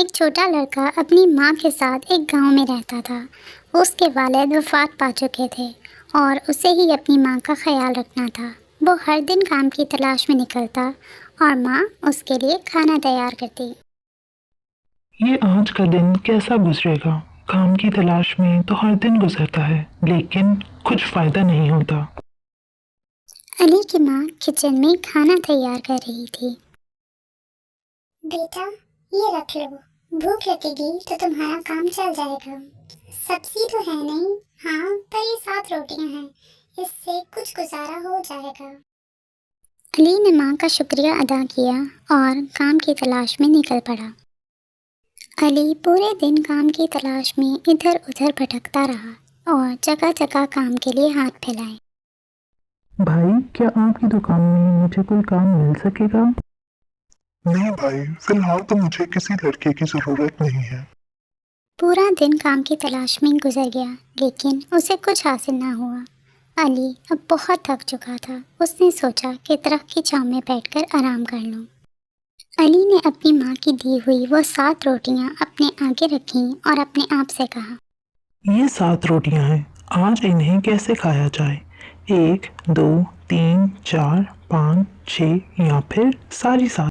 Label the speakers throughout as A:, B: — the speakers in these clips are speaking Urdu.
A: ایک چھوٹا لڑکا اپنی ماں کے ساتھ ایک گاؤں میں رہتا تھا۔ اس کے والد وفات پا چکے تھے اور اسے ہی اپنی ماں کا خیال رکھنا تھا۔ وہ ہر دن کام کی تلاش میں نکلتا اور ماں اس کے لیے کھانا تیار کرتی۔
B: یہ آج کا دن کیسا گزرے گا؟ کام کی تلاش میں تو ہر دن گزرتا ہے لیکن کچھ فائدہ نہیں ہوتا۔
A: علی کی ماں کچن میں کھانا تیار کر رہی تھی۔
C: بیٹا یہ رکھ لو، بھوک لگے گی تو تمہارا کام چل جائے گا۔ سبزی تو ہے نہیں، ہاں پر یہ 7 روٹیاں ہیں، اس سے کچھ گزارا ہو جائے گا۔
A: علی نے ماں کا شکریہ ادا کیا اور کام کی تلاش میں نکل پڑا۔ علی پورے دن کام کی تلاش میں ادھر ادھر بھٹکتا رہا اور جگہ جگہ کام کے لیے ہاتھ پھیلائے۔
B: بھائی، کیا آپ کی دکان میں مجھے کوئی کام مل سکے گا؟
D: نہیں بھائی، فی الحال تو مجھے کسی لڑکے کی ضرورت نہیں ہے۔
A: پورا دن کام کی تلاش میں گزر گیا لیکن اسے کچھ حاصل نہ ہوا۔ علی اب بہت تھک چکا تھا۔ اس نے سوچا کہ درخت کی چھاؤں میں بیٹھ کر آرام کر لوں۔ علی نے اپنی ماں کی دی ہوئی وہ 7 روٹیاں اپنے آگے رکھیں اور اپنے آپ سے کہا،
B: یہ 7 روٹیاں ہیں، آج انہیں کیسے کھایا جائے؟ 1 2 3 4 5 6 یا پھر ساری 7۔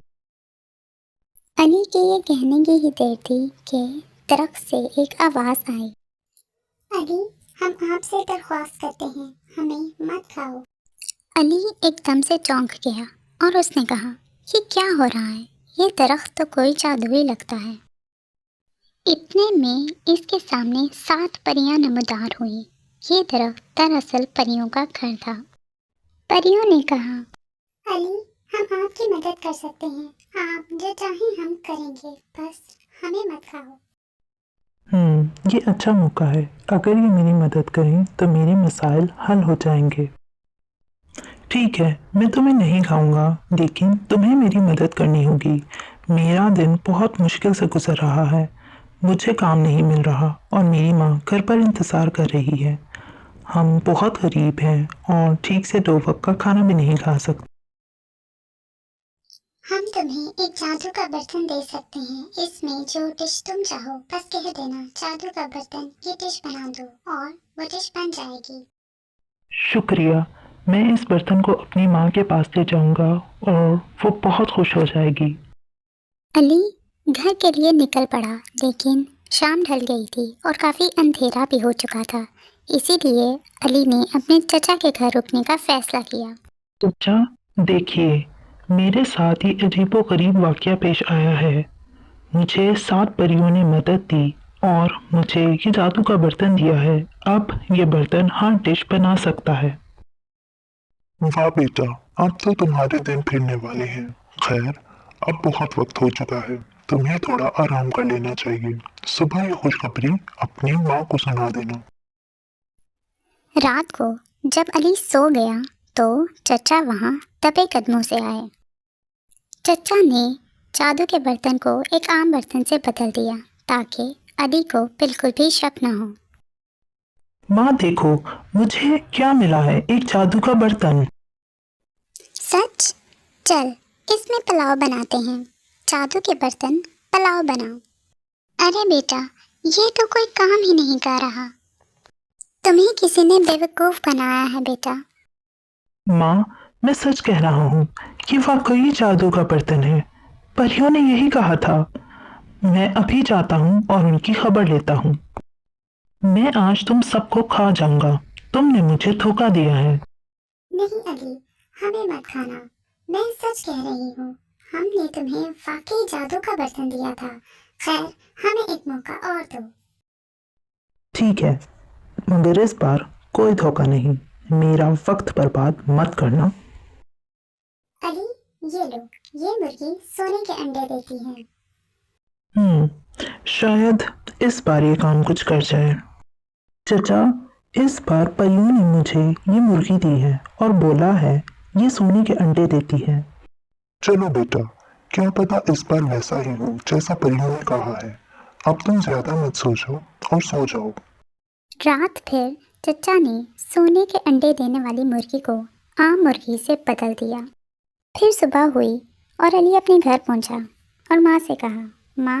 A: علی کے یہ کہنے کی ہی دیر تھی کہ درخت سے ایک آواز آئی،
C: علی ہم آپ سے درخواست کرتے ہیں، ہمیں مت کھاؤ۔
A: علی ایک دم سے چونک گیا اور اس نے کہا، یہ کیا ہو رہا ہے؟ یہ درخت تو کوئی جادوئی لگتا ہے۔ اتنے میں اس کے سامنے 7 پریاں نمودار ہوئیں۔ یہ درخت دراصل پریوں کا گھر تھا۔ پریوں نے کہا،
C: علی ہم آپ کی مدد کر سکتے ہیں، آپ جو چاہیں ہم کریں گے، بس ہمیں مت کھاؤ۔
B: یہ اچھا موقع ہے، اگر یہ میری مدد کریں تو میرے مسائل حل ہو جائیں گے۔ ٹھیک ہے، میں تمہیں نہیں کھاؤں گا لیکن تمہیں میری مدد کرنی ہوگی۔ میرا دن بہت مشکل سے گزر رہا ہے، مجھے کام نہیں مل رہا اور میری ماں گھر پر انتظار کر رہی ہے۔ ہم بہت غریب ہیں اور ٹھیک سے 2 وقت کا کھانا بھی نہیں کھا سکتے۔
C: ہم تمہیں ایک جادو کا برتن دے سکتے ہیں، اس میں جو ڈش تم چاہو بس کہہ دینا، جادو کا برتن یہ ڈش بنا دو اور وہ ڈش بن جائے گی۔
B: شکریہ، میں اس برتن کو اپنی ماں کے پاس لے جاؤں گا اور وہ بہت خوش ہو جائے گی۔
A: علی گھر کے لیے نکل پڑا لیکن شام ڈھل گئی تھی اور کافی اندھیرا بھی ہو چکا تھا، اسی لیے علی نے اپنے چچا کے گھر رکنے کا فیصلہ کیا۔
B: چچا، دیکھیے، میرے ساتھ یہ عجیب و غریب واقعہ پیش آیا ہے۔ مجھے 7 پریوں نے مدد دی اور مجھے یہ جادو کا برتن دیا ہے۔ اب یہ برتن ہر ڈش بنا سکتا ہے۔
D: واہ بیٹا، اب تو تمہارے دن پھرنے والے ہیں۔ خیر، اب بہت وقت ہو چکا ہے، تمہیں تھوڑا آرام کر لینا چاہیے۔ صبح یہ خوشخبری اپنی ماں کو سنا دینا۔
A: رات کو جب علی سو گیا تو چچا وہاں دبے قدموں سے آئے۔ چچا نے جادو کے برتن کو ایک عام برتن سے بدل دیا تاکہ علی کو بالکل بھی شک نہ ہو۔
B: ماں دیکھو، مجھے کیا ملا ہے، ایک جادو کا برتن۔
A: سچ؟ چل اس میں پلاؤ بناتے ہیں، جادو کے برتن پلاؤ بناؤ۔ ارے بیٹا، یہ تو کوئی کام ہی نہیں کر رہا، تمہیں کسی نے بیوقوف بنایا ہے بیٹا۔
B: ماں، میں سچ کہہ رہا ہوں، یہ واقعی جادو کا برتن ہے، پریوں نے یہی کہا تھا۔ میں ابھی جاتا ہوں اور ان کی خبر لیتا ہوں۔ میں آج تم سب کو کھا جاؤں گا، تم نے مجھے دھوکا دیا ہے۔
C: نہیں علی، ہمیں مت کھانا، میں سچ کہہ رہی ہوں، ہم نے تمہیں واقعی جادو کا برتن دیا تھا۔ خیر، ہمیں ایک موقع اور دو۔
B: ٹھیک ہے، مگر اس بار کوئی دھوکا نہیں، میرا وقت برباد مت کرنا۔
C: علی یہ لو، یہ مرغی سونے کے انڈے دیتی ہے۔
B: شاید اس بار یہ کام کچھ کر جائے۔ چچا، اس بار پریوں نے مجھے یہ مرغی دی ہے اور بولا ہے یہ سونے کے انڈے دیتی ہے۔
D: چلو بیٹا، کیا پتا اس بار ویسا ہی ہو جیسا پریوں نے کہا ہے۔ اب تم زیادہ مت سوچو اور سو جاؤ۔
A: رات پھر چچا نے سونے کے انڈے دینے والی مرغی کو عام مرغی سے بدل دیا۔ پھر صبح ہوئی اور علی اپنے گھر پہنچا اور ماں سے کہا، ماں